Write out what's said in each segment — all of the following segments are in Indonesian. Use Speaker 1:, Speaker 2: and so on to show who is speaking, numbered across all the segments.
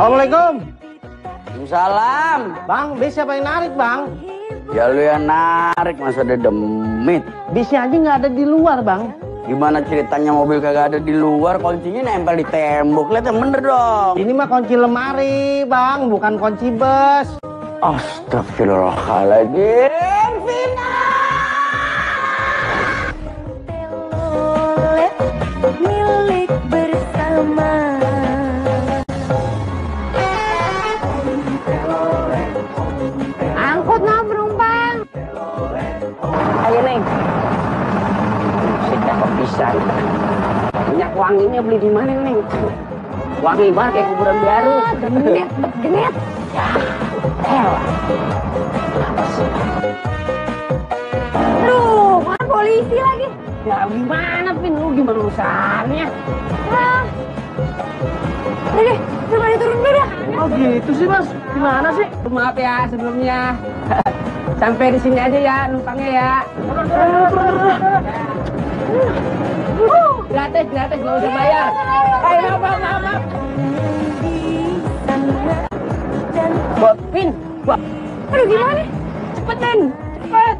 Speaker 1: Assalamualaikum.
Speaker 2: Salam.
Speaker 1: Bang, bis siapa yang narik, Bang?
Speaker 2: Ya lu yang narik, masa ada demit.
Speaker 1: Bisnya aja nggak ada di luar, Bang.
Speaker 2: Gimana ceritanya mobil kagak ada di luar, kuncinya nempel di tembok. Lihat yang bener dong.
Speaker 1: Ini mah kunci lemari, Bang, bukan kunci bus.
Speaker 2: Astagfirullahaladzim, Vina.
Speaker 3: Milik bersama. Angkut no penumpang.
Speaker 1: Ayo, Neng. Sudah kok bisa. Minyak wanginya beli di mana, Neng? Wangi banget kayak kuburan baru.
Speaker 3: Genet, genet. Aduh, mana polisi lagi?
Speaker 1: Ya gimana, Pin? Lu gimana urusannya?
Speaker 3: Ah. Udah deh, coba turun dulu dah.
Speaker 1: Oh gitu sih, Mas. Gimana sih? Maaf ya sebelumnya. Sampai di sini aja ya numpangnya ya. Gratis, gratis, nggak usah bayar. Ayo, maaf. Buat Pin, buat.
Speaker 3: Aduh, gimana?
Speaker 1: Cepetan, cepet.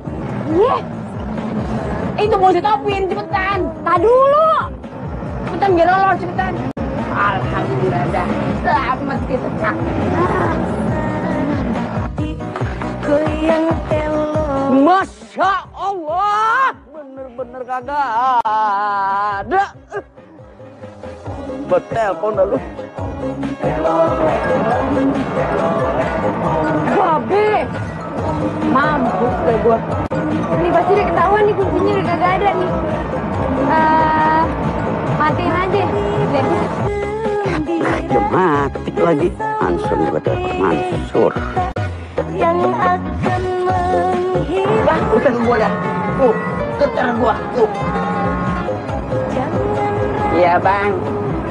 Speaker 3: Iya.
Speaker 1: Itu mau ditopin, cepetan.
Speaker 3: Tak dulu.
Speaker 1: Cepetan, biar lolos, cepetan. Alhamdulillah dah. Selamat kita.
Speaker 2: Masya Allah, bener-bener kagak ada. Betelpon dah lu.
Speaker 3: Babe. Mampus deh gua. Ini pasti udah ketahuan nih, kuncinya udah kagak ada nih. Matiin aja.
Speaker 2: Ya mati lagi. Mansur nih betelpon, Mansur.
Speaker 3: Yang akan menghilang.
Speaker 1: Dah, udah gua dah. Tuh, kejar gua. Tuh. Iya, Bang.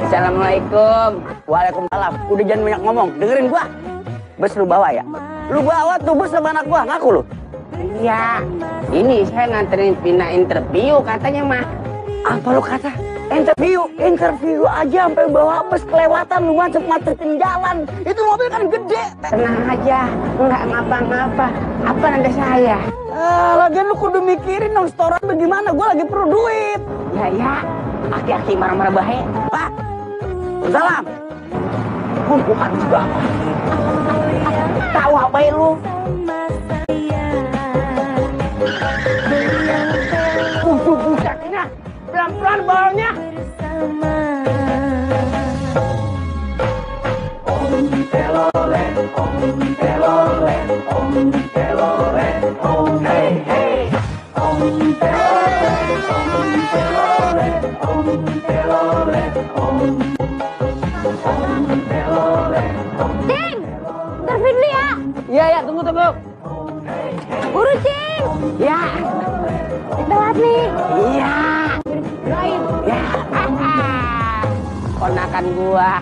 Speaker 1: Assalamualaikum.
Speaker 2: Waalaikumsalam. Udah jangan banyak ngomong, dengerin gua. Bus lu bawa ya? Lu bawa tuh bus sama anak gua, ngaku lu?
Speaker 1: Iya. Ini saya nganterin Vina interview katanya mah.
Speaker 2: Apa lu kata? Interview aja sampai bawa bus kelewatan, lu macet-macetin jalan. Itu mobil kan gede.
Speaker 1: Tenang aja, nggak ngapa-ngapa. Apa nanda saya?
Speaker 2: Lagian lu kudu mikirin dong setoran bagaimana, gua lagi perlu duit.
Speaker 1: Ya, aki-aki marah-marah bahe.
Speaker 2: Pak, salam.
Speaker 1: Bukan juga. Tahu apa ya lu? Bucaknya, pelan-pelan bawanya.
Speaker 3: Cing, interview dulu ya.
Speaker 1: Iya, tunggu.
Speaker 3: Buru, Cing.
Speaker 1: Ya,
Speaker 3: Telat nih.
Speaker 1: iya.
Speaker 3: Doain.
Speaker 1: Ya, ponakan gua.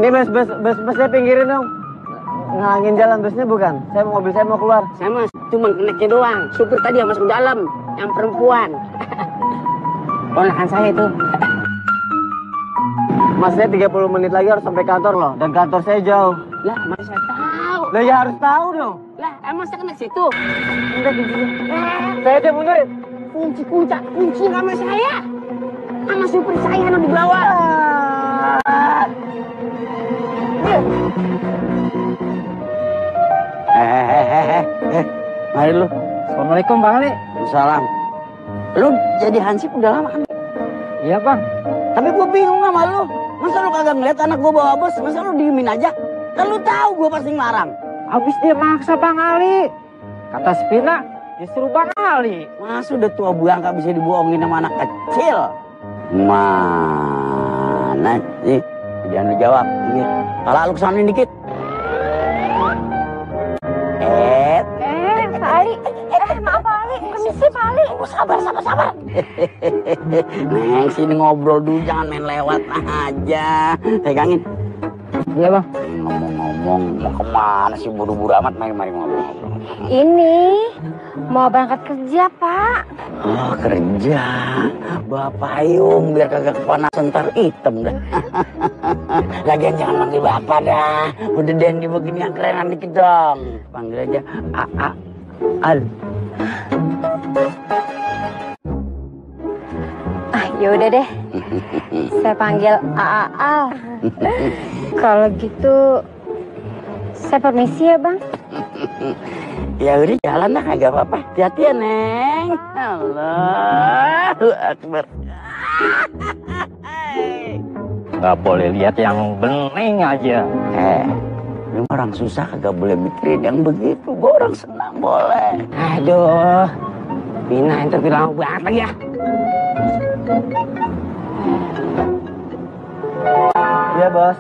Speaker 4: Ini busnya pinggirin dong. Ngalangin jalan busnya bukan? Mobil saya mau keluar.
Speaker 1: Saya mas cuma keneknya doang. Supir tadi yang masuk dalam, yang perempuan. Ponakan saya itu.
Speaker 4: Mas, saya 30 menit lagi harus sampai kantor loh. Dan kantor saya jauh.
Speaker 1: Lah, mas saya tahu.
Speaker 4: Lah ya harus tahu dong.
Speaker 1: Lah, emang saya kena situ.
Speaker 4: Udah kuncinya. Saya aja mundurin.
Speaker 1: Kunci sama saya. Sama supir saya yang di bawah.
Speaker 2: Mari lu.
Speaker 4: Assalamualaikum Bang Ali.
Speaker 2: Salam. Lu jadi hansip udah lama kan?
Speaker 4: Iya Bang.
Speaker 2: Tapi gua bingung sama lu. Masa lu kagak ngeliat anak gua bawa bus? Masa lu diemin aja? Kan lu tahu gua pasti ngelarang.
Speaker 4: Habis dia maksa Bang Ali. Kata Spina, disuruh Bang Ali.
Speaker 2: Masa udah tua buang gak bisa dibohongin sama anak kecil? Mana sih? Jangan lu jawab. Iya. Pala lu kesanin dikit.
Speaker 3: Pak Ali. sih, Pali?
Speaker 2: Oh, sabar. Neng, sini ngobrol dulu, jangan main lewat aja. Pegangin.
Speaker 1: Iya bang.
Speaker 2: Ngomong-ngomong, mau kemana sih buru-buru amat? Mari ngobrol.
Speaker 3: Ini mau berangkat kerja, Pak.
Speaker 2: Oh, kerja. Bapak payung biar kagak kepanasan ntar hitam dah. Lagian jangan panggil bapak dah. Udah Dendi begini yang kerenan dikit dong. Panggil aja Al.
Speaker 3: Yaudah deh. Saya panggil Al. Kalau gitu saya permisi ya, Bang.
Speaker 2: Ya udah jalan dah, kagak apa-apa. Hati-hati ya, Neng. Allahu Akbar.
Speaker 5: Nggak boleh lihat yang bening aja.
Speaker 2: Lu orang susah kagak boleh mikirin yang begitu. Gua orang senang boleh.
Speaker 1: Aduh. Pina interview lama banget lagi ya.
Speaker 4: Iya bos.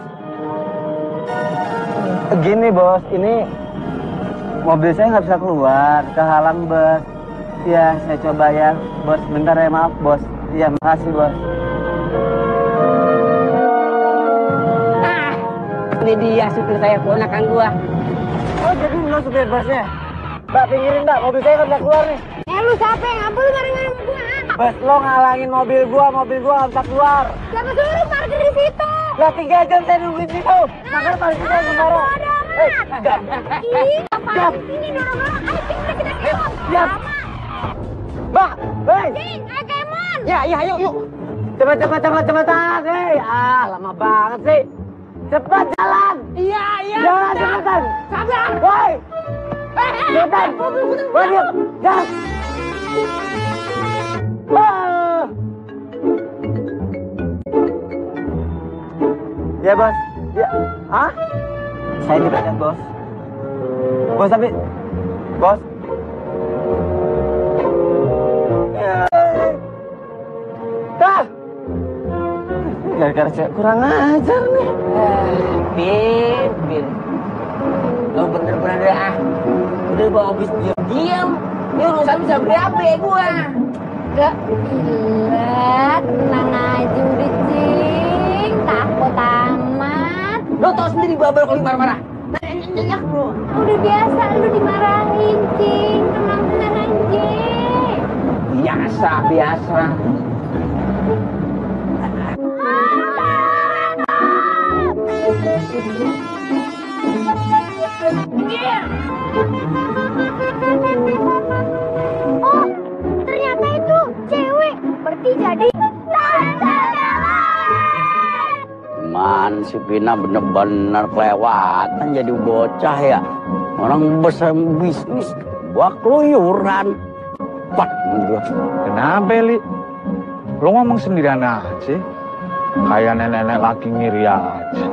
Speaker 4: Gini bos, ini mobil saya nggak bisa keluar, kehalang bos. Iya, saya coba ya, bos. Bentar ya, maaf bos. Iya, makasih bos.
Speaker 1: Ini dia supir saya, ponakan gua.
Speaker 4: Oh, jadi lo supir bosnya? Mbak, pinggirin mbak, mobil saya nggak bisa keluar nih.
Speaker 3: Lu siapa yang ngapa lu ngarang-ngarang sama gua?
Speaker 4: Bos, lo ngalangin mobil gua nggak bisa keluar.
Speaker 3: Siapa suruh lu parkir di situ?
Speaker 4: Lah 3 jam saya nungguin situ. Makanya parkir saya kemarin.
Speaker 3: Ih, apaan sini dorong-dorong? Ayo kita kemon.
Speaker 4: Siap. Mbak, hei.
Speaker 3: Cing, ayo kemon.
Speaker 1: Ya, yuk.
Speaker 4: Cepetan, hei. Lama banget sih. Cepat jalan.
Speaker 1: Iya.
Speaker 4: Jalan cepetan.
Speaker 1: Sabar.
Speaker 4: Woi. Cepetan. Waduh, jalan. Ya bos. Ya. Hah? Saya dipecat bos. Bos tapi. Bos. Gara-gara saya kurang ajar nih.
Speaker 1: Bin. Lo bener-bener deh Udah bawa bis diam. Ini urusan bisa berabe gua.
Speaker 3: Gak, gila, tenang aja udah, Cing. Takut amat.
Speaker 1: Lo tau sendiri babel kalau marah-marah. Nyenyak bro.
Speaker 3: Udah biasa lu dimarahin, Cing. Tenang aja.
Speaker 1: Biasa.
Speaker 3: Oh, ternyata itu cewek. Berarti jadi
Speaker 2: Man, si Pina bener-bener kelewatan jadi bocah ya. Orang besar bisnis, gua keluyuran. Pak, gua.
Speaker 5: Kenapa, Li? Lo ngomong sendirian aja. Kayak nenek-nenek lagi ngiri aja.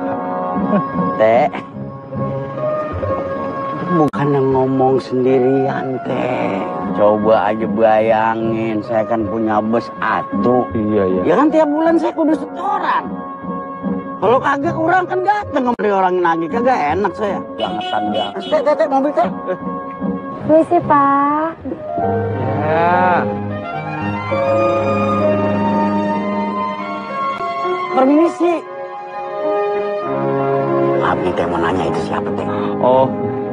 Speaker 2: Teh, bukan yang ngomong sendirian, Teh. Coba aja bayangin, saya kan punya bos atuh.
Speaker 5: Iya.
Speaker 2: Ya kan tiap bulan saya kudu setoran. Kalau kagak kurang kan dateng kembali orang lagi, kagak enak saya. Bangetan banget. Teh, mobil teh.
Speaker 3: Misi, Pak.
Speaker 5: Ya.
Speaker 2: Permisi. Abi teh mau nanya itu siapa teh?
Speaker 5: Oh,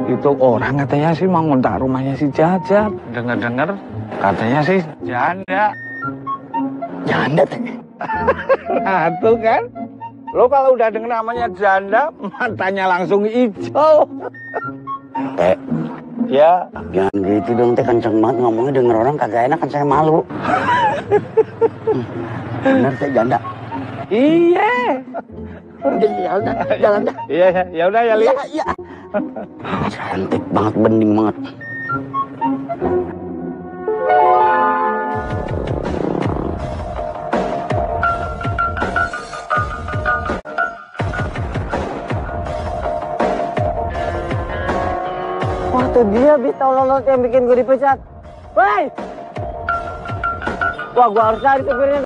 Speaker 5: itu orang katanya sih mau ngontak rumahnya si Jajat. Dengar-dengar katanya sih janda.
Speaker 2: Janda teh.
Speaker 5: Nah, tuh kan. Lo kalau udah denger namanya janda, matanya langsung hijau.
Speaker 2: Teh,
Speaker 5: Ya.
Speaker 2: jangan gitu dong teh, kenceng banget ngomongnya, denger orang kagak enak kan saya malu. Bener teh janda.
Speaker 5: Iya.
Speaker 2: Udah jalan dah.
Speaker 5: Iya, ya udah ya, Li.
Speaker 2: Iya. Cantik banget, bening banget.
Speaker 4: Wah tuh dia tolol yang bikin gue dipecat. Woi. Wah gue harus cari supirnya.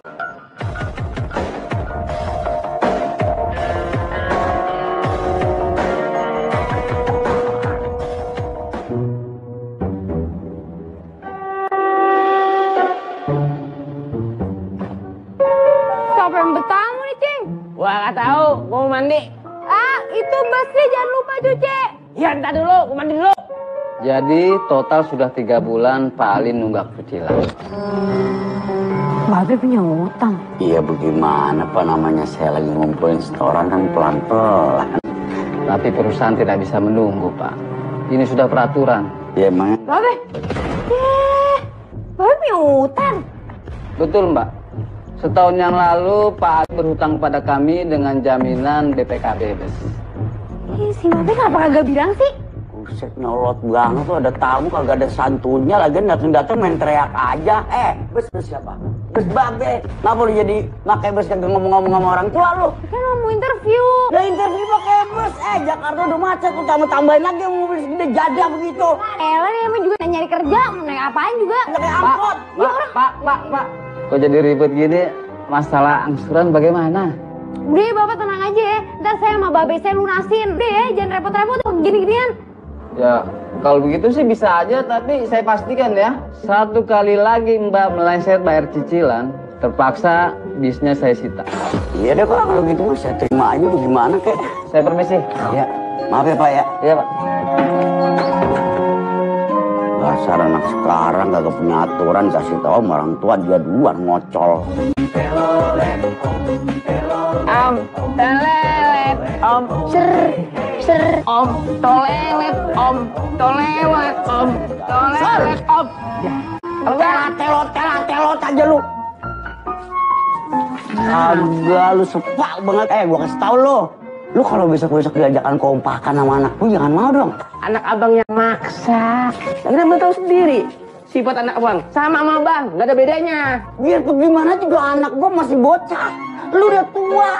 Speaker 3: siapa yang bertamu nih, Cing?
Speaker 1: Gua nggak tahu, gua mau mandi.
Speaker 3: Ah, itu busnya jangan lupa cuci.
Speaker 1: Ya, entar dulu, gua mandi dulu.
Speaker 4: Jadi total sudah 3 bulan Pak Alin nunggak cicilan.
Speaker 3: Babe punya utang.
Speaker 2: Iya bagaimana Pak, namanya saya lagi ngumpulin setoran kan pelan-pelan.
Speaker 4: Tapi perusahaan tidak bisa menunggu Pak. Ini sudah peraturan.
Speaker 2: Ya emang
Speaker 3: Babe. Babe punya utang.
Speaker 4: Betul Mbak. Setahun yang lalu Pak Alin berhutang pada kami dengan jaminan BPKB bes.
Speaker 3: Si Babe kenapa kagak bilang sih?
Speaker 2: buset nyolot banget tuh, ada tamu kagak ada santunnya, lagi datang-datang main teriak aja. Bes siapa? Bes Babe. Kenapa lu jadi pakai bes kagak ngomong-ngomong sama orang tua lu?
Speaker 3: Kan mau interview.
Speaker 2: Lah interview pakai bus. Jakarta udah macet, lu tambahin lagi mobil segede jadah begitu.
Speaker 3: Elah nih emang juga nyari kerja, mau naik apaan juga.
Speaker 2: Pakai angkot.
Speaker 4: Pak. Kok jadi ribet gini? Masalah angsuran bagaimana?
Speaker 3: Udah Bapak tenang aja ya, ntar saya sama Babe saya lunasin. Udah ya, jangan repot-repot gini-ginian.
Speaker 4: Ya, kalau begitu sih bisa aja, tapi saya pastikan ya, 1 kali lagi Mbak meleset bayar cicilan, terpaksa bisnya saya sita.
Speaker 2: Iya deh Pak, kalau gitu mah saya terima aja, gimana kek.
Speaker 4: Saya permisi.
Speaker 2: Ya, maaf ya Pak ya.
Speaker 4: Iya Pak.
Speaker 2: Dasar anak sekarang gak punya aturan, kasih tahu sama orang tua dia duluan ngocol.
Speaker 1: Tolelet, ser, tolelet, tolelet, tolelet, telot aja lu. Kagak lu sepak banget. Gua kasih tau lu. Lu kalau besok-besok diajakan kompakan sama anak lu jangan mau dong. Anak abang yang maksa. Lagi abang tahu sendiri. Sifat anak abang sama abang, nggak ada bedanya. Biar bagaimana juga anak gua masih bocah. Lu udah tua.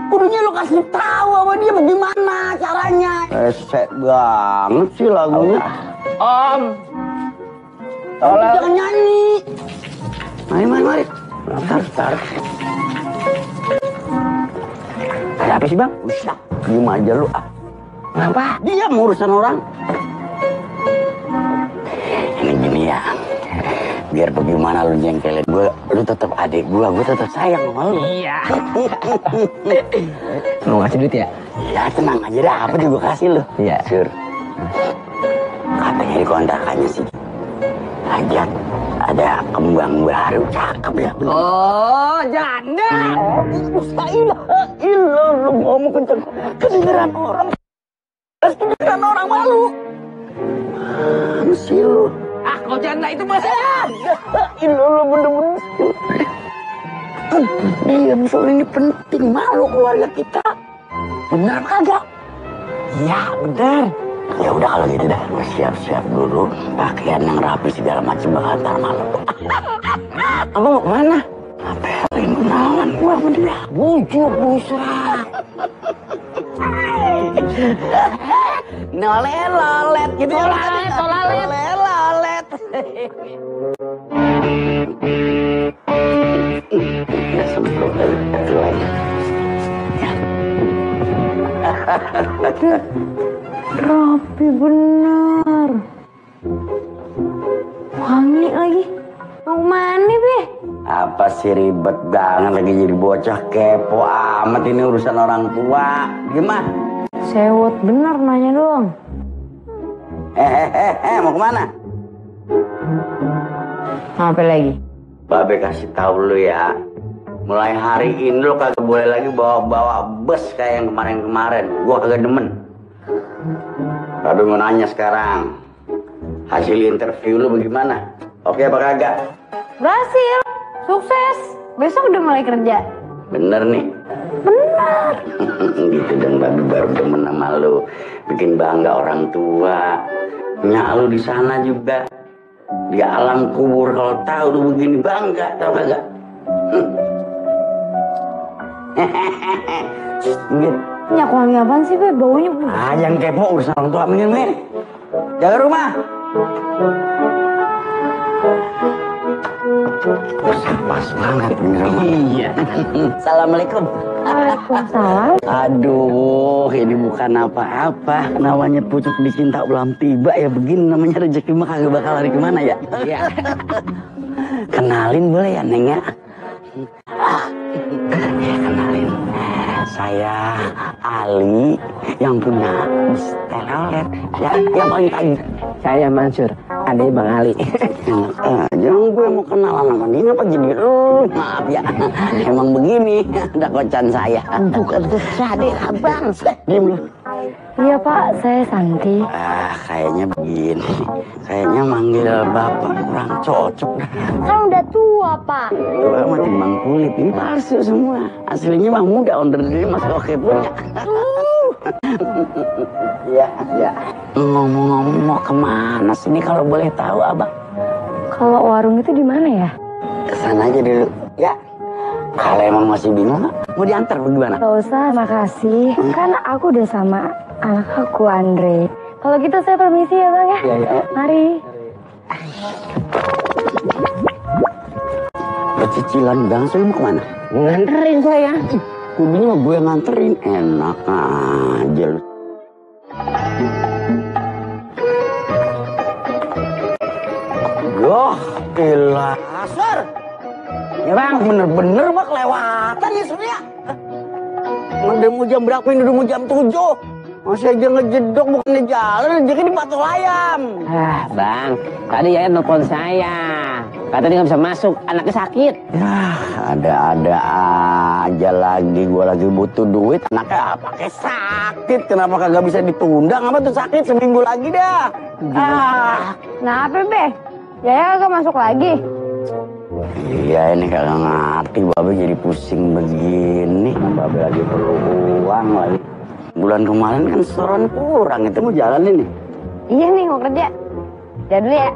Speaker 1: Kudunya lu kasih tahu sama dia bagaimana caranya. Esek banget sih lagunya. Om. Tolong. Jangan nyanyi. Mari. Bentar. Ada apa sih bang? Usah. Diam aja lu. Kenapa? Dia urusan orang. Ini gini ya. Biar bagaimana lu jengkelin gue, lu tetap adik gue tetap sayang sama lu. Iya. Mau ngasih duit ya? Ya tenang aja dah, apa juga kasih lu. Iya. Sur. Katanya di kontrakannya sih Ajat ada kembang baru cakep ya. Oh janda. Mustahil. Lu ngomong kenceng. Kedengeran orang malu. Mana sih lu? Kau janda itu masih lu bener-bener. Diam, soal ini penting, malu keluarga kita. Bener kagak? Iya bener. Ya udah kalau gitu dah, gue siap-siap dulu, pakaian yang rapi segala macam bakal ntar malam. Abang mau kemana? Apelin kenalan gue sama dia. Bujuk busra. Nolelolet gitu. Tolalet. Ya semprot lagi.
Speaker 3: Rapi bener. Wangi lagi. Mau kemana, Be?
Speaker 2: Apa sih ribet banget lagi jadi bocah, kepo amat ini urusan orang tua. Gimana?
Speaker 3: Sewot bener nanya doang.
Speaker 2: Mau kemana?
Speaker 3: Apa lagi?
Speaker 2: Babe kasih tahu lu ya. Mulai hari ini lu kagak boleh lagi bawa bus kayak yang kemarin-kemarin. Gua kagak demen. Babe mau nanya sekarang. Hasil interview lu bagaimana? Oke apa kagak?
Speaker 3: Berhasil. Sukses. Besok udah mulai kerja.
Speaker 2: Bener nih.
Speaker 3: Bener.
Speaker 2: Gitu dong Babe baru demen sama lu. Bikin bangga orang tua. Nyak lu di sana juga. Di alam kubur kalau tahu lu begini bangga, tahu kagak?
Speaker 3: Minyak wangi apaan sih, Be? Baunya
Speaker 2: yang kepo urusan orang tua mending, Men. Jaga rumah. Pas banget ini rumah. Iya. Assalamualaikum.
Speaker 3: Waalaikumsalam.
Speaker 2: Aduh, ini bukan apa-apa. Namanya pucuk dicinta belum tiba ya begini. Namanya rezeki mah kagak bakal lari kemana ya. Iya. Kenalin boleh ya Neng ya? Kenalin, saya Ali yang punya bis telolet. Ya, yang paling tadi.
Speaker 1: Saya Mansur, adanya Bang Ali.
Speaker 2: Jangan gue mau kenalan sama dia, apa jadi maaf ya. Emang begini, ada kocan saya.
Speaker 1: Bukan terjadi, abang.
Speaker 2: Diam lu.
Speaker 3: Iya Pak, saya Santi.
Speaker 2: Kayaknya begini. Kayaknya manggil bapak kurang cocok.
Speaker 3: Kan udah tua Pak.
Speaker 2: Tua mah timbang kulit, ini palsu semua. Aslinya mah muda, onder diri masih oke punya. Ya, ya. Ngomong-ngomong mau kemana sih ini kalau boleh tahu abang?
Speaker 3: Kalau warung itu di mana ya?
Speaker 2: Kesana aja dulu, ya. Kalau emang masih bingung, mau diantar bagaimana?
Speaker 3: Gak usah, makasih. Kan aku udah sama anak aku Andre. Kalau gitu saya permisi ya Bang ya.
Speaker 2: Iya, iya.
Speaker 3: Mari.
Speaker 2: Cicilan bang, saya mau kemana?
Speaker 1: Nganterin saya.
Speaker 2: Kudunya mah gue nganterin, enak aja lu. Yoh, ilah. Asar. Ya bang, bener-bener mah kelewatan ya sebenernya. Udah mau jam berapa ini? Udah mau jam 7. Masih aja ngejedok, bukan di jalan, jadi di patok ayam.
Speaker 1: Bang, tadi Yaya nelfon saya. Katanya nggak bisa masuk, anaknya sakit.
Speaker 2: Ya, ada-ada aja lagi. Gue lagi butuh duit, anaknya pakai sakit. Kenapa kagak bisa ditunda? Ngapa tuh sakit seminggu lagi dah?
Speaker 3: Nah apa Be? Yaya agak masuk lagi.
Speaker 2: Iya, ini kagak ngerti. Babe jadi pusing begini. Babe lagi perlu uang lagi. Bulan kemarin kan setoran kurang. Itu mau jalan ini.
Speaker 3: Iya nih mau kerja. Udah dulu ya.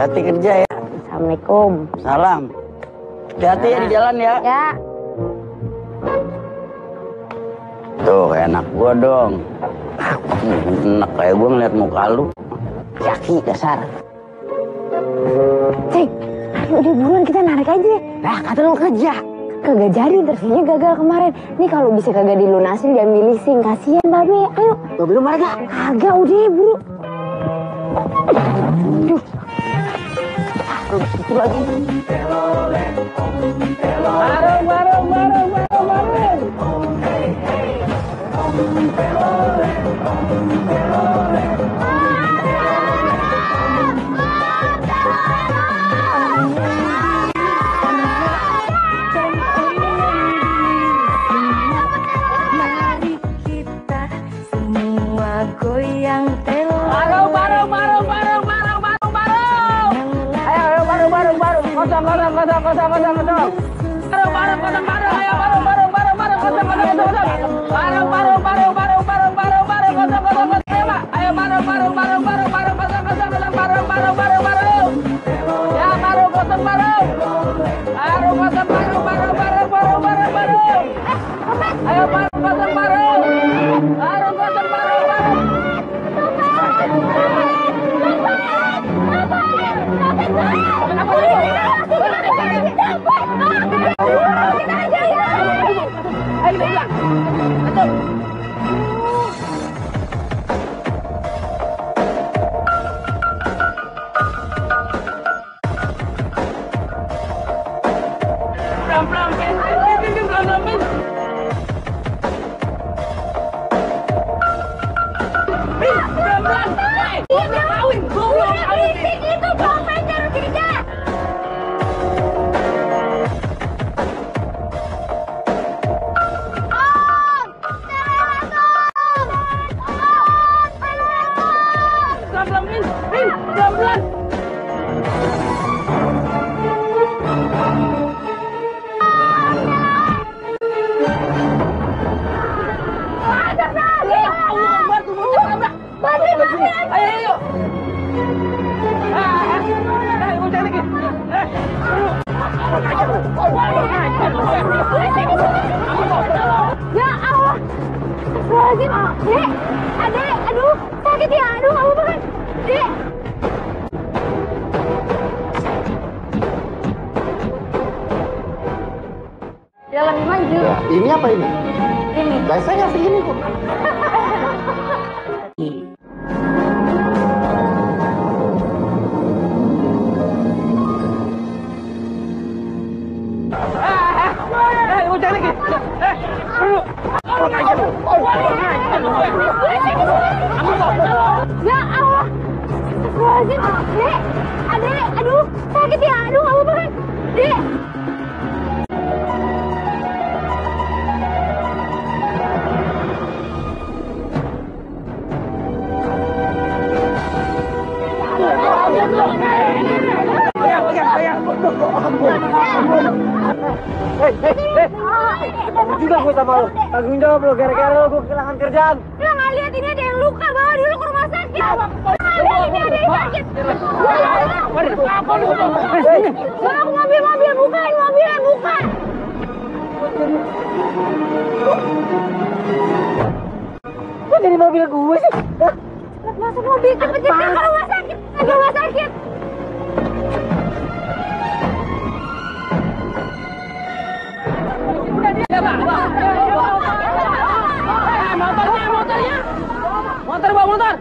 Speaker 2: Hati kerja ya.
Speaker 3: Assalamualaikum.
Speaker 2: Salam. Hati-hati ya di jalan ya.
Speaker 3: Ya.
Speaker 2: Tuh kayak anak gua dong. Enak kayak gua ngeliat muka lu.
Speaker 1: Yaki dasar.
Speaker 3: Cek. Ayo udah buruan kita narik aja.
Speaker 1: Lah kata lu kerja.
Speaker 3: Kagak jadi interviewnya gagal kemarin. Nih kalau bisa kagak dilunasin diambil leasing. Kasian Babe. Ayo.
Speaker 1: Babe lu mana gak?
Speaker 3: Kagak udah buru. Aduh.
Speaker 1: Itu lagi.
Speaker 3: Mari kita semua goyang telo. Ya Allah. Lagi, Dek. Adek, aduh, sakit ya. Aduh, kamu banget. Dek. Jalan maju.
Speaker 4: Ini apa ini?
Speaker 3: Ini.
Speaker 4: Biasanya nggak segini kok.
Speaker 5: bocah lagi.
Speaker 3: Ya Allah. Astagfirullahaladzim. Dek, adek, aduh, sakit ya. Aduh, nggak apa-apa kan? Dek.
Speaker 4: Juga gue sama lo. Tanggung jawab lo, gara-gara lo gue kehilangan kerjaan.
Speaker 3: Lo nggak lihat ini ada yang luka, bawa dulu ke rumah sakit. Lihat ini ada yang sakit. Bawa ke mobil, bukain mobilnya, buka.
Speaker 4: Kok jadi mobil gue sih?
Speaker 3: Cepet masuk mobil, cepet ke rumah sakit. Ke rumah sakit.
Speaker 1: Motor, bawa motor.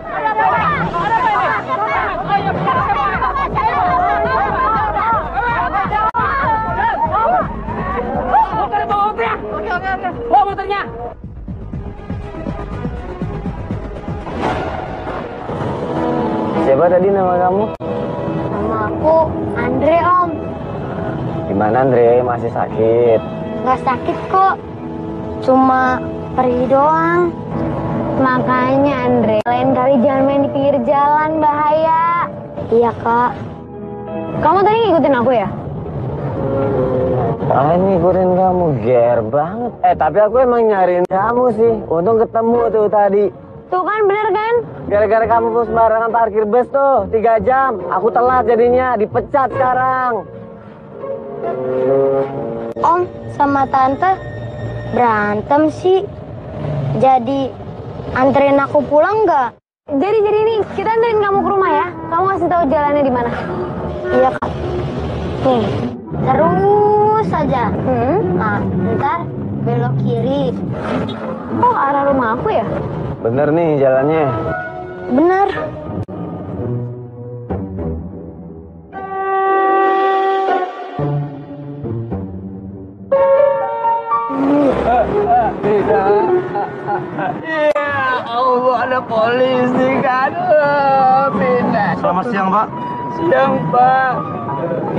Speaker 1: Motor, bawa motornya. Bawa motornya.
Speaker 4: Siapa tadi nama kamu?
Speaker 3: Nama aku Andre, Om.
Speaker 4: Gimana Andre, masih sakit?
Speaker 3: Nggak sakit kok. Cuma perih doang. Makanya Andre, lain kali jangan main di pinggir jalan, bahaya. Iya, Kak. Kamu tadi ngikutin aku ya?
Speaker 4: Ngikutin kamu, ger banget. Tapi aku emang nyariin kamu sih. Untung ketemu tuh tadi.
Speaker 3: Tuh kan, bener kan?
Speaker 4: Gara-gara kamu tuh sembarangan parkir bus tuh, 3 jam. Aku telat jadinya, dipecat sekarang.
Speaker 3: Om sama Tante berantem sih. Jadi anterin aku pulang nggak? Jadi ini kita anterin kamu ke rumah ya. Kamu kasih tahu jalannya di mana. Iya, Kak. Nih, terus saja. Nah, ntar belok kiri. Oh, arah rumah aku ya?
Speaker 4: Bener nih jalannya.
Speaker 3: Bener.
Speaker 1: Allah, ada polisi kan. Pindah.
Speaker 6: Selamat siang, Pak.
Speaker 1: Siang, Pak.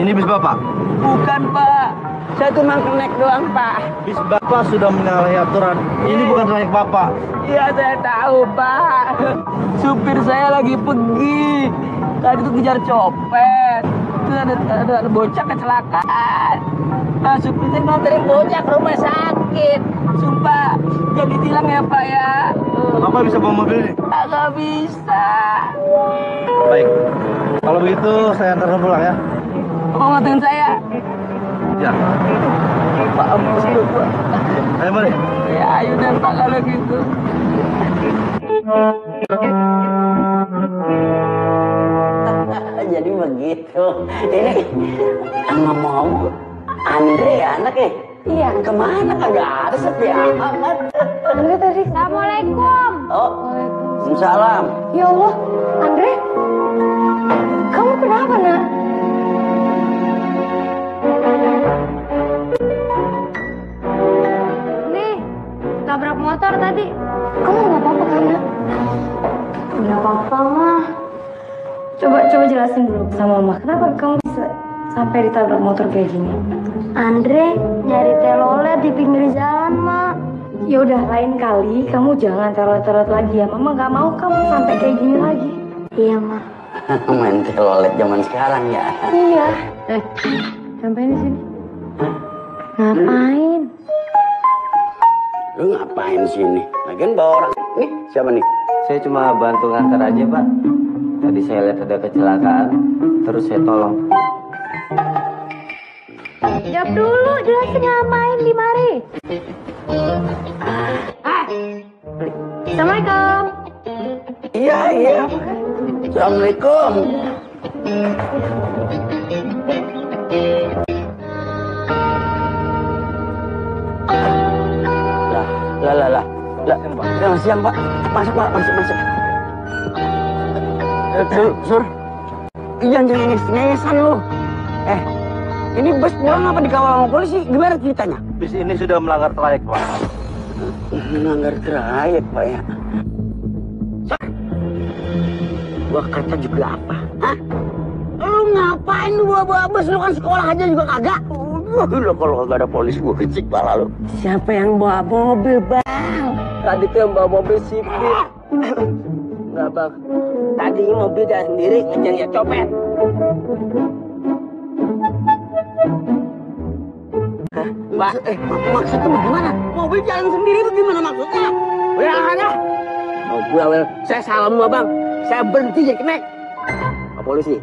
Speaker 6: Ini bis Bapak.
Speaker 1: Bukan, Pak. Saya cuma connect doang, Pak.
Speaker 6: Bis Bapak sudah menyalahi aturan. Ini bukan trayek Bapak.
Speaker 1: Iya, saya tahu, Pak. Supir saya lagi pergi. Tadi tuh kejar copet. Terus ada bocah kecelakaan. Nah, supir saya nganterin bocah ke rumah sakit. Sumpah, jadi tilang ya, Pak ya.
Speaker 6: Bapak bisa bawa mobil ini?
Speaker 1: Agak bisa.
Speaker 6: Baik. Kalau begitu saya antar pulang ya.
Speaker 1: Mau nganterin saya?
Speaker 6: Ya.
Speaker 1: Pak, ampun Pak.
Speaker 6: Ayo mari.
Speaker 1: Ya, ayo deh, Pak, kalau gitu.
Speaker 2: Jadi begitu. Ini ngomong Andre anaknya.
Speaker 3: Iya.
Speaker 2: Kemana kagak ada sepi amat.
Speaker 3: Andre tadi. Assalamualaikum.
Speaker 2: Oh, Waalaikumsalam.
Speaker 3: Ya Allah, Andre. Kamu kenapa, Nak? Nih, tabrak motor tadi. Kamu nggak apa-apa kan, Nak? Nggak apa-apa, Mah.
Speaker 7: Coba jelasin dulu sama Mama, kenapa kamu bisa sampai ditabrak motor kayak gini?
Speaker 3: Andre nyari telolet di pinggir jalan, Mak.
Speaker 7: Ya udah, lain kali kamu jangan telolet lagi ya. Mama nggak mau kamu sampai kayak gini lagi.
Speaker 3: Iya, Mak.
Speaker 2: Main telolet zaman sekarang ya.
Speaker 7: Iya. Ngapain di sini? Ngapain?
Speaker 2: Lu ngapain sini? Lagian bawa orang. Nih, siapa nih?
Speaker 4: Saya cuma bantu ngantar aja, Pak. Tadi saya lihat ada kecelakaan, terus saya tolong.
Speaker 3: Jawab dulu, jelasin ngapain di mari. Assalamualaikum.
Speaker 2: Iya. Assalamualaikum. Lah. Selamat siang, Pak. Masuk, Pak. Masuk. Sur. Jangan ngengesan lu. Ini bus pulang apa dikawal sama polisi? Gimana ceritanya?
Speaker 6: bis ini sudah melanggar trayek, Pak.
Speaker 2: Melanggar trayek, Pak ya. Gua kata juga apa? Hah? Lu ngapain lu bawa bus? Lu kan sekolah aja juga kagak. Lu kalau kagak ada polisi gua kecik pala lu.
Speaker 1: Siapa yang bawa mobil, Bang? Tadi tuh yang bawa mobil sipir. Enggak, Bang. Tadi mobil dia sendiri ngejar ya copet. Mbak,
Speaker 2: Maksudnya bagaimana? Mobil jalan sendiri bagaimana maksudnya?
Speaker 1: udah ada. Oh, Wel, saya salah semua, Bang. Saya berhenti jadi kenek. Pak polisi,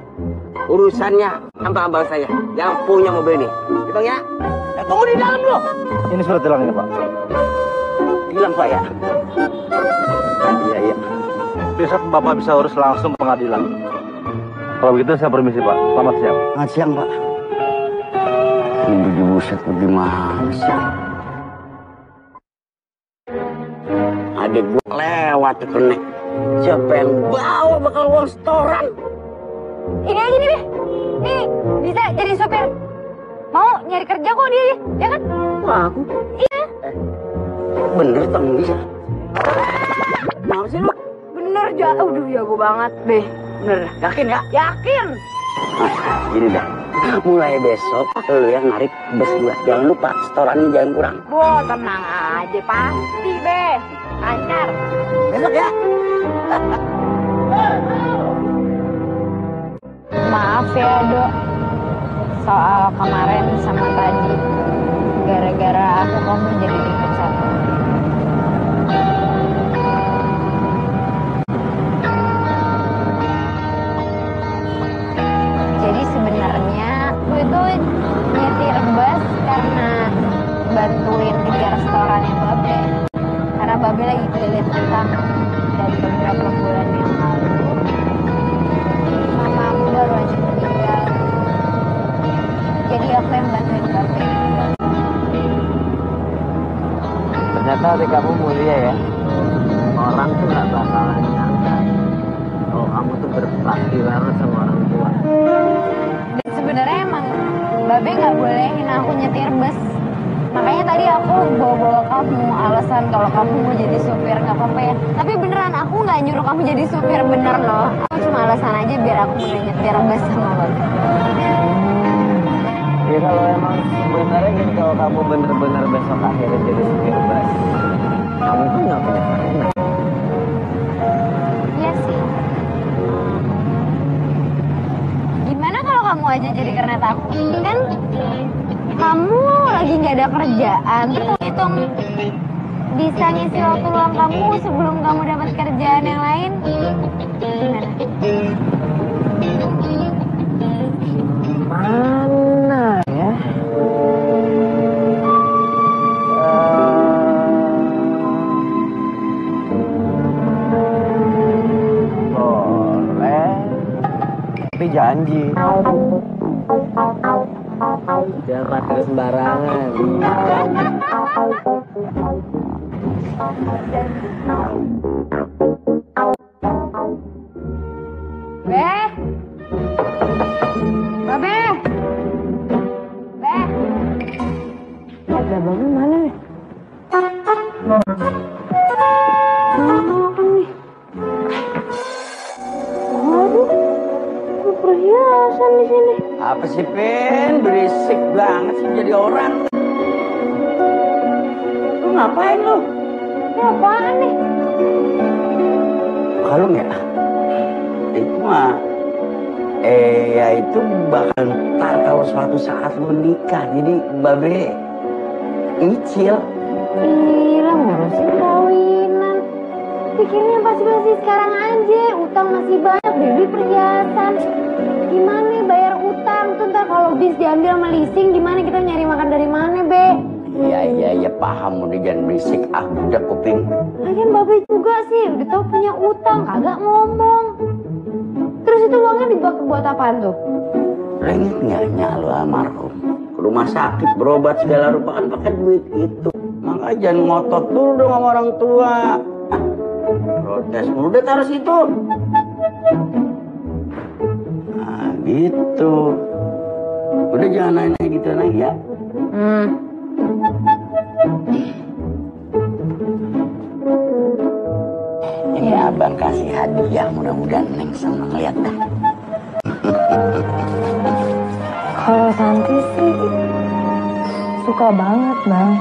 Speaker 1: urusannya sama abang saya yang punya mobil ini. Ya, Bang ya.
Speaker 2: Tunggu di dalam lu.
Speaker 6: Ini surat tilangnya, Pak.
Speaker 2: Hilang, Pak ya. Iya.
Speaker 6: Besok Bapak bisa urus langsung pengadilan. Kalau begitu saya permisi, Pak. Selamat siang.
Speaker 2: Selamat siang, Pak. Ini buset bagaimana sih? Adik gua lewat tuh kenek. Siapa yang bawa bakal uang setoran?
Speaker 3: Ini aja nih, Be. Nih, bisa jadi sopir. Mau nyari kerja kok dia, ya kan?
Speaker 2: Wah, aku.
Speaker 3: Iya.
Speaker 2: Bener tak bisa. Kenapa sih lu?
Speaker 3: Bener, udah jago banget, Be.
Speaker 2: Bener, yakin ya?
Speaker 3: Yakin.
Speaker 2: Gini dah. Mulai besok lu yang narik bus gua. Jangan lupa setorannya jangan kurang.
Speaker 3: Bo, tenang aja, pasti, Be. Lancar.
Speaker 2: Besok ya.
Speaker 3: Maaf ya, Dok. Soal kemarin sama tadi. Gara-gara aku kamu jadi dipecat. Jadi sebenarnya aku itu nyetir bus karena bantuin kejar setorannya Babe. Karena Babe lagi kelilit utang dari beberapa bulan yang lalu. Mama aku baru aja meninggal. Jadi aku yang bantuin Babe.
Speaker 4: Ternyata adik kamu mulia ya. Orang tuh nggak bakalan nyangka kalau kamu tuh berbakti banget sama orang tua.
Speaker 3: Dan sebenarnya emang Babe nggak bolehin aku nyetir bus. Makanya tadi aku bawa-bawa kamu alasan kalau kamu mau jadi supir nggak apa-apa ya. Tapi beneran aku nggak nyuruh kamu jadi supir bener loh. Aku cuma alasan aja biar aku mau nyetir bus sama Babe.
Speaker 4: Ya kalau emang sebenarnya gini, kalau kamu bener-bener besok akhirnya jadi supir bus, kamu kan nggak punya partner.
Speaker 3: Iya sih. Gimana kalau kamu aja jadi kernet aku? Kan kamu lagi nggak ada kerjaan, terus hitung bisa ngisi waktu luang kamu sebelum kamu dapat kerjaan yang lain. Gimana?
Speaker 4: Mana ya? Boleh, tapi janji jangan parkir sembarangan.
Speaker 3: Be, Babe, Be, ada Babe mana nih? Makan nih. Waduh, ada perhiasan di sini.
Speaker 2: Apa sih, Pin? Berisik banget sih jadi orang. Lu ngapain lu?
Speaker 3: Ini apaan nih?
Speaker 2: Kalung ya? Itu mah ya itu bakal ntar kalau suatu saat lu nikah. Jadi Babe nyicil.
Speaker 3: Gila, ngurusin kawinan. Pikirnya pasti sekarang aja. Utang masih banyak, beli perhiasan. Gimana nih bayar utang? Tuh ntar kalau bis diambil sama leasing, gimana kita nyari makan dari mana, Be?
Speaker 2: Iya paham, udah jangan berisik. Ah, udah kuping.
Speaker 3: Lagian Babe juga sih, udah tau punya utang, kagak ngomong. Terus itu uangnya dipakai buat apaan tuh?
Speaker 2: Ingat nggak lu almarhum? Ke rumah sakit, berobat segala rupa kan pakai duit itu. Makanya jangan ngotot dulu dong sama orang tua. Protes mulu, udah taruh situ. Nah, gitu. Udah jangan nanya gitu lagi ya. Ini abang kasih hadiah, mudah-mudahan Neng seneng lihat dah.
Speaker 7: Kalau Santi sih suka banget, Bang.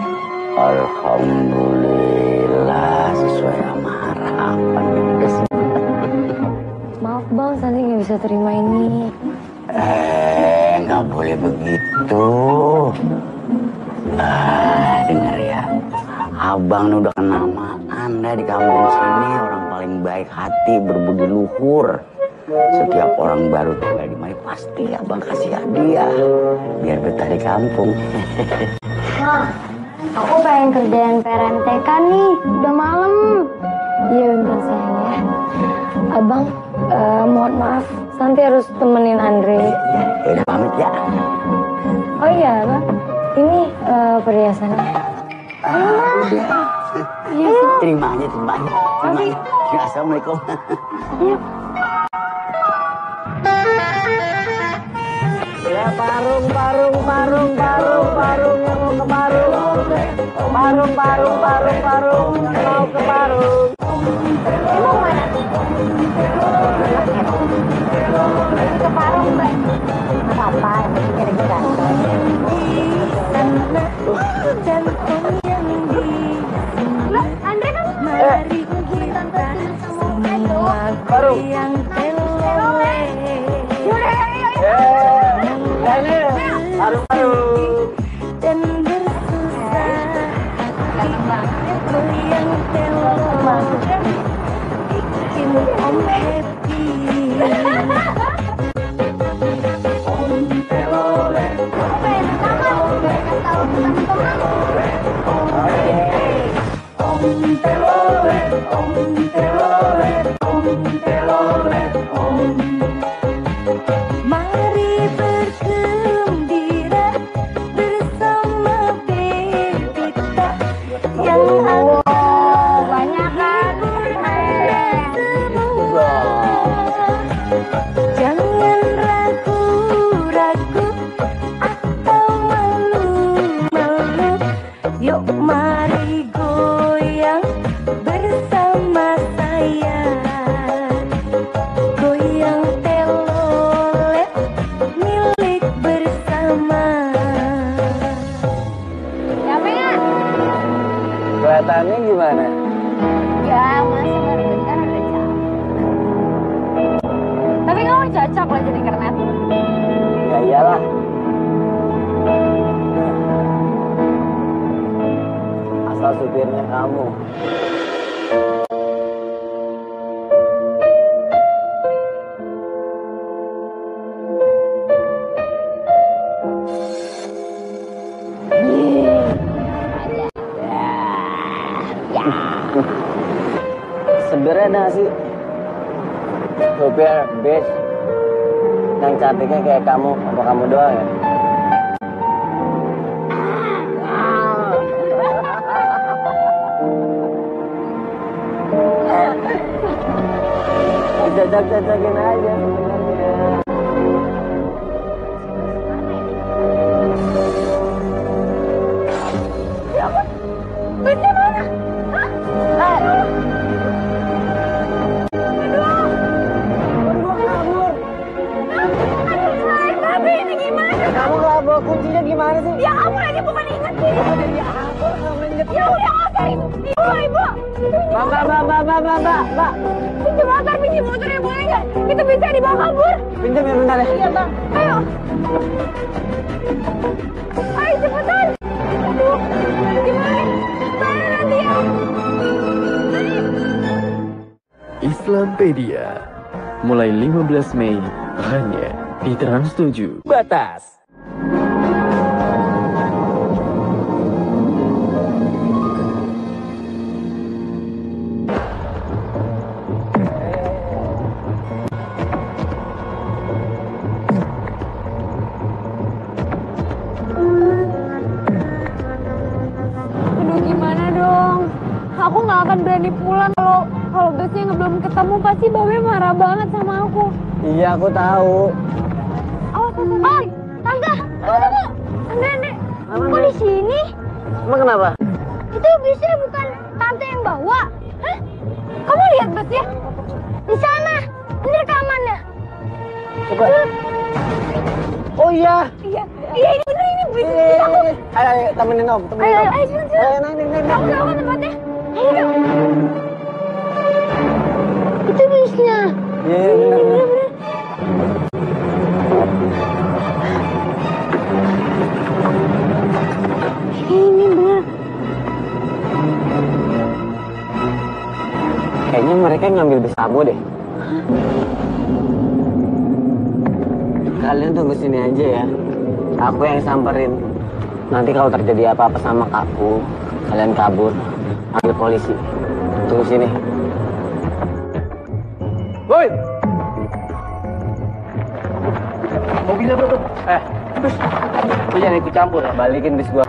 Speaker 2: Alhamdulillah, sesuai sama harapan.
Speaker 7: Maaf Bang, Santi nggak bisa terima ini.
Speaker 2: Nggak boleh begitu. Dengar ya, abang udah kenamaan dah di kampung sini, orang paling baik hati, berbudi luhur. Setiap orang baru tinggal di mari pasti abang kasih hadiah biar betah di kampung.
Speaker 3: Ma, aku pengen kerjain PRMTK nih. Udah malam.
Speaker 7: Iya bentar sayang ya. Abang, mohon maaf, Santi harus temenin Andre.
Speaker 2: Ya udah pamit ya.
Speaker 7: Oh iya Bang, ini perhiasannya.
Speaker 2: Udah. Terima aja, terima aja. Terima aja. Ya, Assalamualaikum.
Speaker 1: Ya parung yang mau ke parung. Parung yang mau ke parung.
Speaker 3: Emang mana? Ke Parung, Mbak. Apa-apa, kira-kira. Loh, Andre kan
Speaker 1: Parung. Parung.
Speaker 7: Dan bersusah yang telah bikin Om happy. Mari bergembira bersama Bebita yang
Speaker 3: banyak kan?
Speaker 7: jangan ragu-ragu atau malu-malu. Yuk mari goyang bersama saya. Goyang telolet milik bersama.
Speaker 3: Capek nggak?
Speaker 4: Kelihatannya gimana?
Speaker 3: Ya, masa baru bentar udah capek. Tapi kamu cocok loh jadi kernet.
Speaker 4: Ya iyalah. Asal supirnya kamu. Sebenarnya ada nggak sih supir bis yang cantiknya kayak kamu? Apa kamu doang ya? Cocok-cocokin aja sebenarnya.
Speaker 3: Busnya mana? Hah? Tapi ini gimana?
Speaker 4: Kamu nggak bawa kuncinya gimana sih?
Speaker 3: Ya kamu lagi bukan inget sih. Ya udah motor ibu. Mbak. Pinjam motornya boleh nggak? Kita bisa dibawa kabur.
Speaker 4: Pinjam ya bentar ya.
Speaker 3: Iya bang. Ayo. Ayo cepetan. Aduh. Gimana? Mana nanti ya?
Speaker 8: Islampedia mulai 15 Mei hanya di Trans 7. Batas.
Speaker 3: Aduh gimana dong? Aku nggak akan berani pulang kalau busnya belum ketemu, pasti Babe marah banget sama aku.
Speaker 4: Iya aku tahu.
Speaker 3: Awas, tangga, tunggu. Andre, kok di sini?
Speaker 4: Emang kenapa?
Speaker 3: Itu bisnya bukan tante yang bawa. Hah? Kamu lihat busnya? Di sana. Ini rekamannya.
Speaker 4: Coba. Oh iya.
Speaker 3: Iya, ini bener ini bis aku.
Speaker 4: Ayo, temenin om.
Speaker 3: Ayo, cepet.
Speaker 4: Ayo, naik.
Speaker 3: Kamu tahu kan tempatnya? Ayo. Itu bisnya.
Speaker 4: Iya, bener.
Speaker 3: Ini bener.
Speaker 4: Kayaknya mereka ngambil bis kamu deh. Kalian tunggu sini aja ya. Aku yang samperin. Nanti kalau terjadi apa-apa sama aku, kalian kabur, ambil polisi. Tunggu sini.
Speaker 1: Woi! Mobilnya bro. Bis. Lu jangan ikut campur ya.
Speaker 4: Balikin bis gua.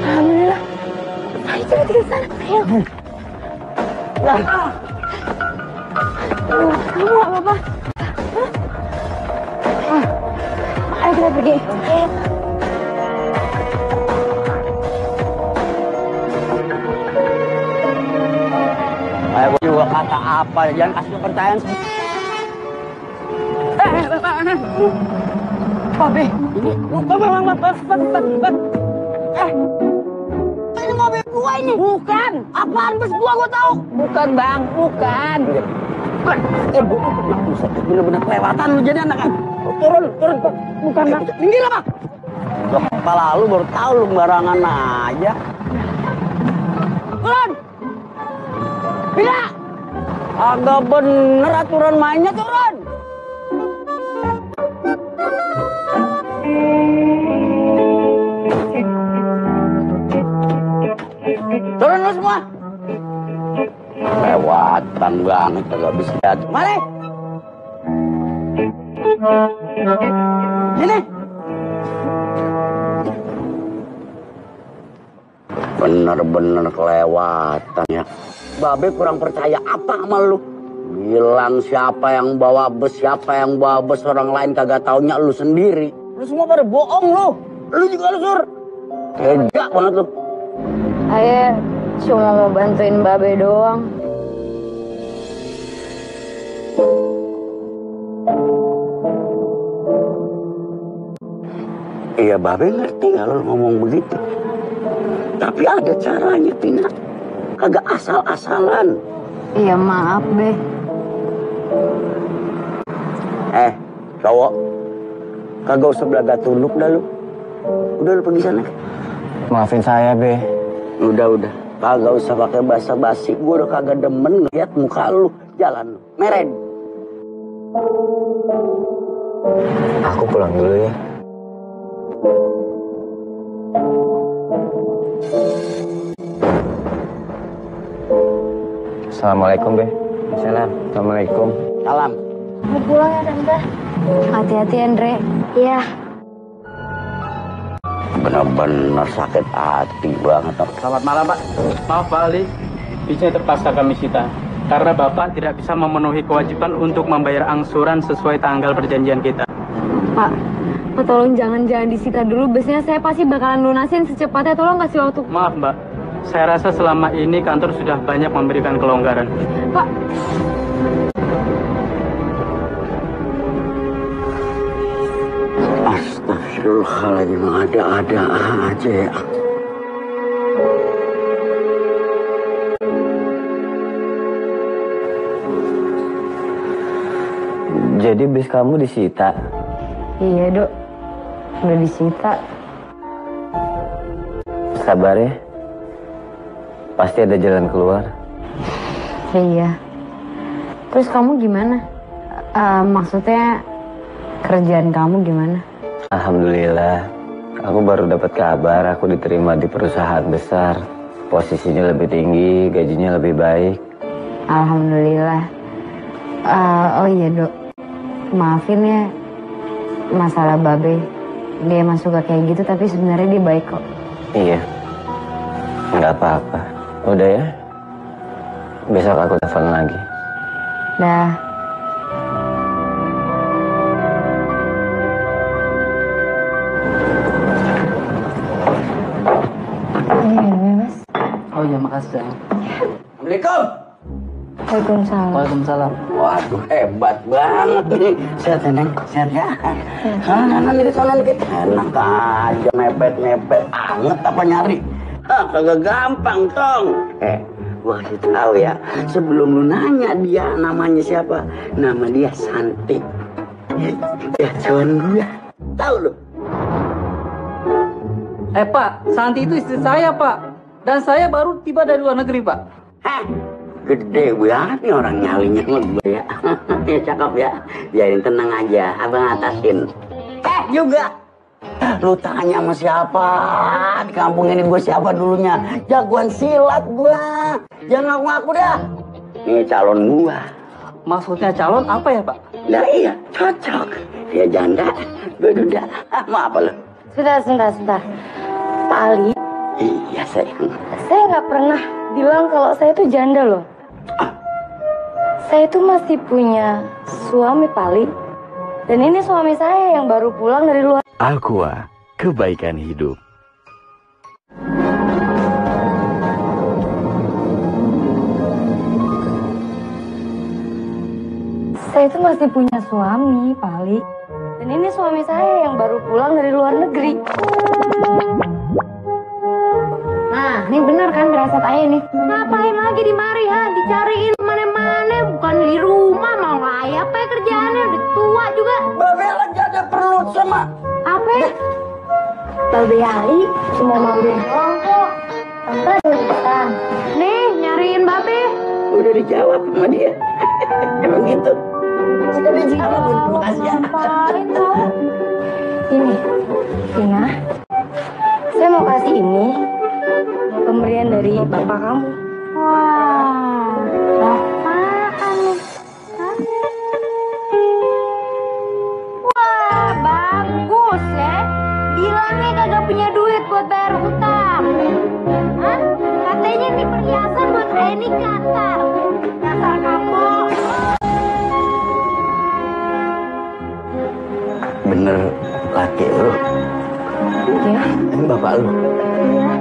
Speaker 3: Alhamdulillah. Ayo cepet ke sana. Ayo. Kamu gak apa-apa? Ayo kita pergi.
Speaker 2: Kayak gue juga kata apa, jangan kasih kepercayaan.
Speaker 1: Babe, ini
Speaker 2: Ini mobil gua ini.
Speaker 1: bukan.
Speaker 2: Apaan bus gua tahu.
Speaker 1: Bukan bang, bukan.
Speaker 2: Buset, bener-bener kelewatan lu jadi anak kan. Turun.
Speaker 1: Bukan bang.
Speaker 2: Minggir apa? Loh, kepala lu baru tahu lu barangan aja. Turun. Bila. Agak bener aturan mainnya turun. Turun lu semua. Lewatan banget kagak bisa lihat. Mari. Sini. Bener-bener kelewatan ya. Babe kurang percaya apa sama lu? Bilang siapa yang bawa bus, orang lain kagak taunya lu sendiri. Lu semua pada bohong lu. Lu juga lu sur. Tega banget lu.
Speaker 7: Ayah cuma mau bantuin Babe doang.
Speaker 2: Iya Babe ngerti kalau lu ngomong begitu. Tapi ada caranya Tina. Kagak asal-asalan.
Speaker 7: Iya maaf Be.
Speaker 2: Cowok. Kagak usah belaga tunduk dah lu. Udah lu pergi sana.
Speaker 4: Maafin saya, Be.
Speaker 2: Udah. Kagak usah pakai basa-basi. Gua udah kagak demen ngeliat muka lu. Jalan lu. Meren.
Speaker 4: Aku pulang dulu ya. Assalamualaikum, Be.
Speaker 2: Salam.
Speaker 4: Assalamualaikum.
Speaker 2: Salam.
Speaker 3: Mau pulang ya Tante?
Speaker 7: Hati-hati Andre.
Speaker 3: Iya.
Speaker 2: Bener-bener sakit hati banget.
Speaker 9: Selamat malam Pak. Maaf Pak Ali, bisnya terpaksa kami sita. Karena Bapak tidak bisa memenuhi kewajiban untuk membayar angsuran sesuai tanggal perjanjian kita.
Speaker 7: Pak, tolong jangan disita dulu. Biasanya saya pasti bakalan lunasin secepatnya. Tolong kasih waktu.
Speaker 9: Maaf Mbak, saya rasa selama ini kantor sudah banyak memberikan kelonggaran.
Speaker 7: Pak.
Speaker 2: Astagfirullahaladzim, ada-ada aja ya.
Speaker 4: Jadi bis kamu disita?
Speaker 7: Iya Dok, udah disita.
Speaker 4: Sabar ya. Pasti ada jalan keluar.
Speaker 7: Iya. Terus kamu gimana? Maksudnya kerjaan kamu gimana?
Speaker 4: Alhamdulillah, aku baru dapat kabar aku diterima di perusahaan besar. Posisinya lebih tinggi, gajinya lebih baik.
Speaker 7: Alhamdulillah. Oh iya Dok, maafin ya masalah Babe. Dia emang suka kayak gitu tapi sebenarnya dia baik kok.
Speaker 4: Iya, nggak apa-apa. Udah ya, besok aku telepon lagi.
Speaker 7: Dah. Mas.
Speaker 9: Oh iya, makasih sayang.
Speaker 2: Assalamualaikum.
Speaker 7: Waalaikumsalam.
Speaker 9: Waalaikumsalam.
Speaker 2: Waduh, hebat banget ini. Sehat ya, Neng? Sehat ya? Kanan di sana dikit. Enak aja, mepet-mepet. Anget apa nyari? Kagak gampang, Tong. Gua kasih tahu ya. Sebelum lu nanya dia namanya siapa, nama dia Santi. Ya, cuman gue. Tahu lu?
Speaker 9: Pak, Santi itu istri saya, Pak. Dan saya baru tiba dari luar negeri, Pak.
Speaker 2: Gede banget nih orang nyalinya sama gue ya. Ya cakep ya. Biarin tenang aja, abang atasin. Juga. Lu tanya sama siapa? Di kampung ini gue siapa dulunya? Jagoan silat gue. Jangan ngaku-ngaku dah. Ini calon gue.
Speaker 9: Maksudnya calon apa ya, Pak?
Speaker 2: Nah iya, cocok. Dia janda, gue duda. Maaf lu.
Speaker 7: Sebentar. Pak Ali.
Speaker 2: Iya sayang.
Speaker 7: Saya nggak pernah bilang kalau saya itu janda loh. Saya itu masih punya suami Pak Ali. Dan ini suami saya yang baru pulang dari luar.
Speaker 8: Aqua, kebaikan hidup.
Speaker 7: Saya itu masih punya suami Pak Ali. Dan ini suami saya yang baru pulang dari luar negeri. Nah, ini bener kan berasa ayah nih. Ngapain lagi di mari ha? Dicariin mana-mana, bukan di rumah mau ngayap apa ya kerjaannya, udah tua juga.
Speaker 2: Babe lagi ada perlu sama.
Speaker 7: Apa? Babe Ali cuma mampir doang kok. Tante urusan. Nih, nyariin Babe.
Speaker 2: Udah dijawab sama dia. Emang gitu. Sudah dijawab, terima kasih ya.
Speaker 7: Ngapain tuh? Ini, Tina. Saya mau kasih ini. Pemberian dari bapak kamu. Wah, bapak kamu. Hah? Wah, bagus ya. Bilangnya kagak punya duit buat bayar hutang. Hah? Katanya ini perhiasan buat ayah nikah ntar. Dasar kamu.
Speaker 2: Bener laki lu.
Speaker 7: Ya.
Speaker 2: Ini bapak lu.
Speaker 7: Iya.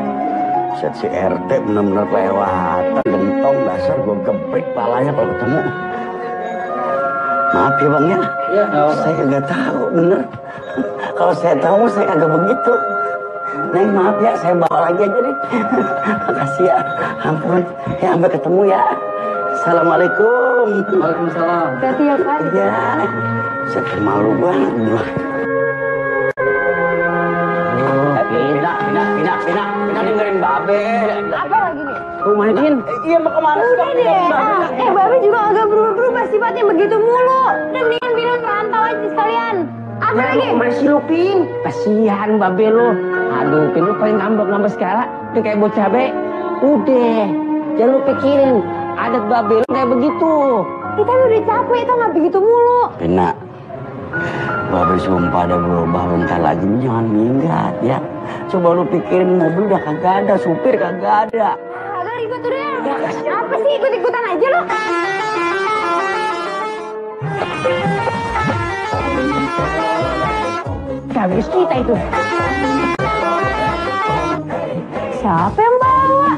Speaker 2: Set si RT bener-bener kelewatan. Gentong dasar gue gebrik palanya kalau ketemu. Maaf ya bang ya.
Speaker 9: Iya,
Speaker 2: saya kagak tahu bener. Kalau saya tahu saya kagak begitu. Neng maaf ya, saya bawa lagi aja nih. Makasih ya. Ampun. Ya sampai ketemu ya. Assalamualaikum.
Speaker 9: Waalaikumsalam.
Speaker 7: Berarti ya Pak.
Speaker 2: Ya. Saya malu banget gue. Pina dengerin Babe.
Speaker 7: Apa lagi nih?
Speaker 2: Rumah Din. Iya mau kemana sih?
Speaker 7: Udah deh. Babe juga agak berubah sifatnya begitu mulu. Udah mendingan bilang rantau aja sekalian. Apa lagi?
Speaker 1: Masih lu Pin. Kasihan Babe lu. Aduh Pin lu paling ngambek segala. Udah kayak bocah be. Udah. Jangan lu pikirin. Adat Babe lu kayak begitu.
Speaker 7: Kita udah capek itu nggak begitu mulu.
Speaker 2: Pina. Babe sumpah ada berubah bentar lagi. Lu jangan minggat ya. Coba lu pikirin mobil udah kagak ada. Supir kagak ada.
Speaker 7: Agak ribet udah. Apa sih ikut-ikutan aja lo?
Speaker 1: Habis kita itu.
Speaker 7: Siapa yang bawa?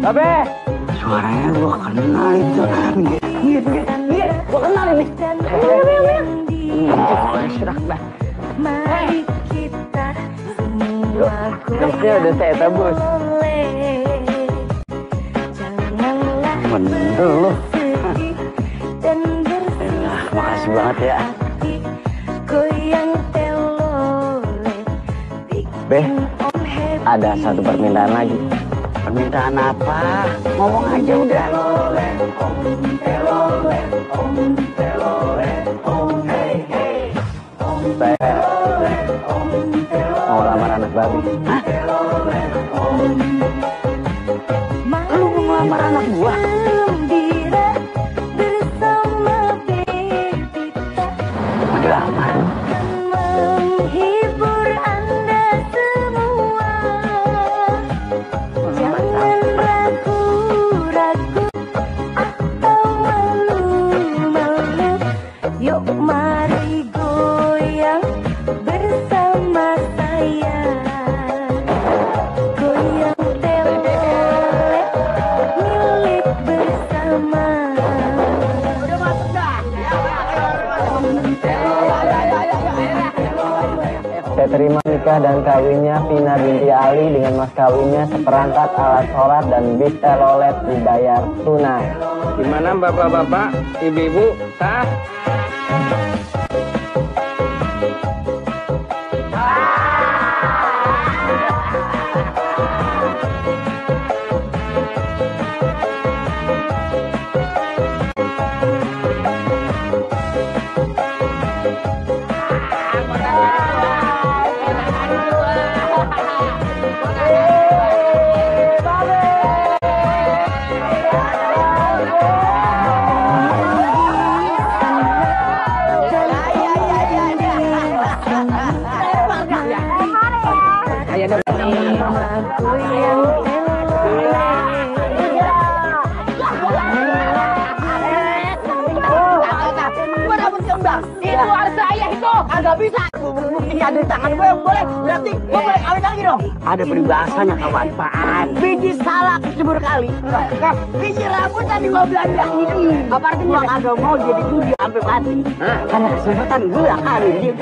Speaker 1: Babe.
Speaker 2: Suaranya gua kenal itu. Iya, gua kenal ini.
Speaker 1: Sudah bah.
Speaker 7: Mari kita semua
Speaker 1: Dosnya udah saya tebus.
Speaker 2: Bener lu. Makasih banget ya. Be, ada satu permintaan lagi. Permintaan apa? Ngomong aja udah.
Speaker 4: Saya mau lamar anak babi.
Speaker 2: Hah? Lu mau ngelamar anak gua? Mau dilamar?
Speaker 7: Menghibur Anda semua. Jangan ragu-ragu atau malu-malu. Yuk mari goyang bersama saya. Goyang telolet milik bersama.
Speaker 4: Saya terima nikah dan kawinnya Vina binti Ali dengan mas kawinnya seperangkat alat sholat dan bis telolet dibayar tunai.
Speaker 9: Gimana bapak-bapak, ibu-ibu, sah?
Speaker 1: Itu harus saya itu. Agak bisa. Buktinya ada di tangan gue. Boleh. Berarti gue boleh kawin lagi dong.
Speaker 2: Ada peribahasanya kawan Paan.
Speaker 1: Biji salak sebur kali. Biji rambut tadi gua belanjang ini. Apa artinya?
Speaker 2: Gua kagak mau jadi judi sampai mati. Karena kesempatan gua kali dia.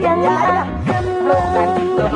Speaker 7: Yang akan menghibur